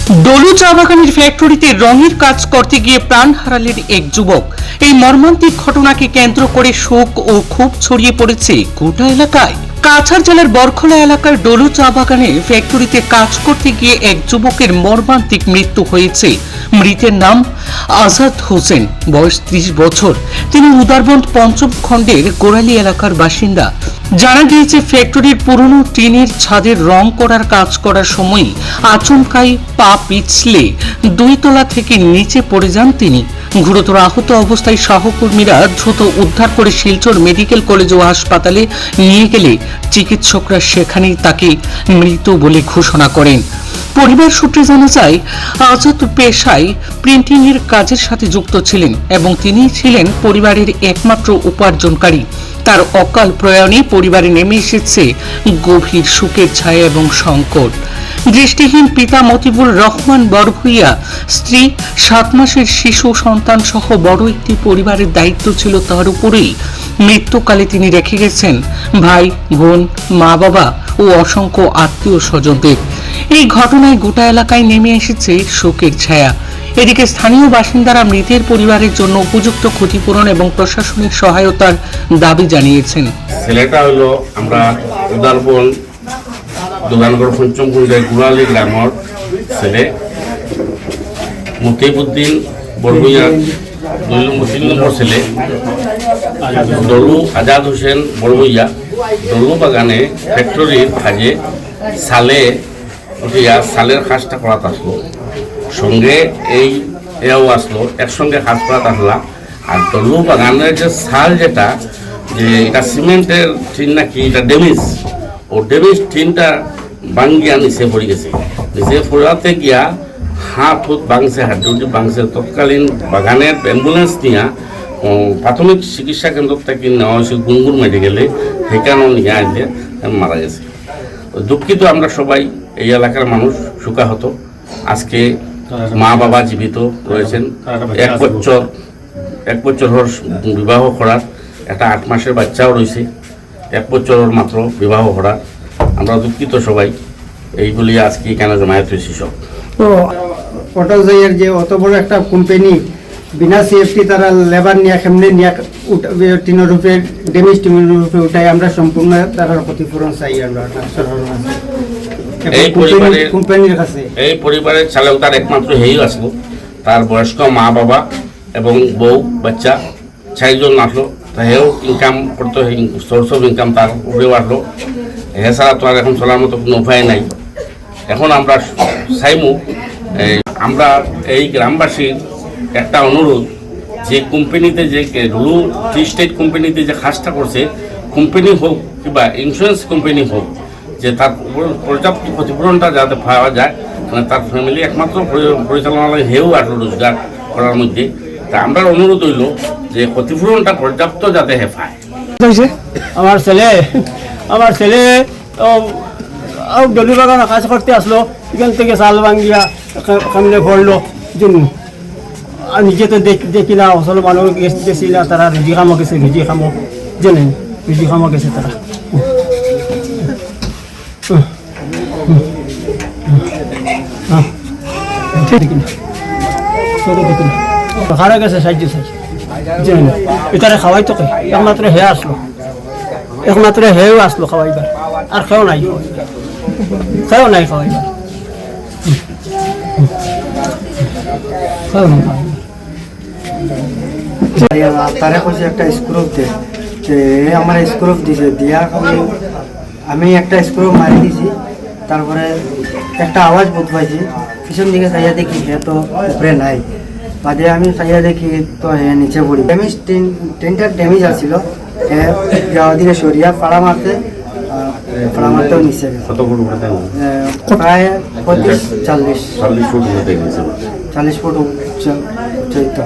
ডলু চা বাগানের ফ্যাক্টরিতে রঙের কাজ করতে গিয়ে প্রাণ হারালেন এক যুবক। এই মর্মান্তিক ঘটনাকে কেন্দ্র করে শোক ও ক্ষোভ ছড়িয়ে পড়েছে গোটা এলাকায়। কাছাড় জেলার বরখলা এলাকার ডলু চা বাগানের ফ্যাক্টরিতে কাজ করতে গিয়ে এক যুবকের মর্মান্তিক মৃত্যু হয়েছে। মৃতের নাম আজাদ হোসেন, বয়স 30 বছর। তিনি উদারবন্দ পঞ্চম খণ্ডের গোড়ালি এলাকার বাসিন্দা। জানা গিয়েছে, ফ্যাক্টরির পুরনো টিনের ছাদের রং করার কাজ করার সময় আচমকাই পা পিছলে 2 তলা থেকে নিচে পড়ে যান তিনি। গুরুতর আহত অবস্থায় সহকর্মীরা দ্রুত উদ্ধার করে শিলচর মেডিকেল কলেজ ও হাসপাতালে নিয়ে গেলে চিকিৎসকরা সেখানেই তাকে মৃত বলে ঘোষণা করেন। পরিবার সূত্রে জানা যায়, আজাদ পেশায় প্রিন্টিং এর কাজের সাথে যুক্ত ছিলেন এবং তিনি ছিলেন পরিবারের একমাত্র উপার্জনকারী। তার অকাল প্রয়াণে পরিবারে নেমে এসেছে গভীর শোকের ছায়া এবং সংকট। দৃষ্টিহীন পিতা মতিবুর রহমান বড়ভূইয়া, স্ত্রী, 7 মাসের শিশু সন্তান সহ বড় একটি পরিবারের দায়িত্ব ছিল তার উপরেই। মৃত্যুকালে তিনি রেখে গেছেন ভাই, বোন, মা বাবা ও অসংখ্য আত্মীয় স্বজনদের। এই ঘটনায় গোটা এলাকায় নেমে এসেছে শোকের ছায়া। এদিকে স্থানীয় বাসিন্দারা মৃতের পরিবারের জন্য উপযুক্ত ক্ষতিপূরণ এবং প্রশাসনিক সহায়তার দাবি জানিয়েছেন। ছেলেটা হলো আমরা উদারবন দোকানগড় পঞ্চম খণ্ডের গুড়ালি গ্রামের ছেলে মতিবুদ্দিন বড়ভূইয়া 3 নম্বর ছেলে। ডলু আজাদ হোসেন বড়ভূইয়া ডলু বাগানে ফ্যাক্টরির কাজে সালের কাজটা করাত আসলো, সঙ্গে এও আসলো, একসঙ্গে কাজ করাত আসলা। আর ডলু বাগানের যে সাল যেটা যে এটা সিমেন্টের টিন নাকি এটা ড্যামেজ, ও ড্যামেজ টিনটা ভাঙ্গিয়া নিচে পড়ে গেছে। নিচে পড়াতে গিয়া হাত ভাঙছে, হাড্ডি ভাঙছে। তৎকালীন বাগানের অ্যাম্বুলেন্স নিয়ে প্রাথমিক চিকিৎসা কেন্দ্র থেকে নেওয়া হয়েছে গুনগুন মেডিকেলে, সেখানেও নিয়ে আসলে মারা গেছে। দুঃখিত আমরা সবাই, এই এলাকার মানুষ শোকাহত। আজকে মা বাবা জীবিত রয়েছেন। 1 বছর বিবাহ করার, একটা 8 মাসের বাচ্চাও রয়েছে, 1 বছরের মাত্র বিবাহ করার। আমরা দুঃখিত সবাই, এই বলি আজকে এখানে জমায়েত হয়েছি সব। তো অটোজাইয়ের যে অত বড় একটা কোম্পানি বিনা সিএফটি তারা লেবার নিয়ে কেমনে নিয়ে টিনের রূপে ড্যামেজ টিনের রূপে উঠাই, আমরা সম্পূর্ণ তারা ক্ষতিপূরণ চাই। আমরা এই পরিবারের চালক তার একমাত্র হেই আসলো, তার বয়স্ক মা বাবা এবং বউ বাচ্চা 4 জন আসলো। তা হেও ইনকাম করতো, সোর্স অফ ইনকাম তার উপরেও আসলো। এছাড়া তো আর এখন চলার মতো কোনো উপায় নাই। এখন আমরা চাইমু, আমরা এই গ্রামবাসীর একটা অনুরোধ, যে কোম্পানিতে যে ডলু টি স্টেট কোম্পানিতে যে কাজটা করছে, কোম্পানি হোক কিংবা ইন্স্যুরেন্স কোম্পানি হোক, যে তার পর্যাপ্ত ক্ষতিপূরণটা যাতে পাওয়া যায়। মানে তার ফ্যামিলি একমাত্র পরিচালনা হেও আসলো রোজগার করার মধ্যে। তা আমরা অনুরোধ হইল যে ক্ষতিপূরণটা পর্যাপ্ত যাতে পায়। আমার ছেলে ডলু বাগানে কাজ করতে আসলো, এখান থেকে চাল ভাঙ্গিয়া সামনে পড়লো। নিজে তো দেখি না, আসলে মানুষ গেছি না, তারা রুজি খামো গেছে, রুজি খামো গেছে তারা। খারা গেছে সাহায্য এটারে খাওয়াই তো একমাত্র হেও আসলো খাওয়াইবার, আর খেও নাই খাওয়াইবার। তারা কইছে একটা স্ক্রুপ দে, আমার স্ক্রুপ দিছে, দিয়া আমি একটা স্ক্রুপ মারি দিছি। তারপরে একটা আওয়াজ বোধ পাইছি, পিছন দিকে চাইয়া দেখি হে তো উপরে নাই। বাদে আমি চাইয়া দেখি তো হে নিচে পড়ি। ড্যামেজ টিনটার ড্যামেজ আসছিল, দিকে সরিয়া ফাড়া মারতেও নিচে প্রায় 35-40 ফুট 40 ফুট চৈত্য।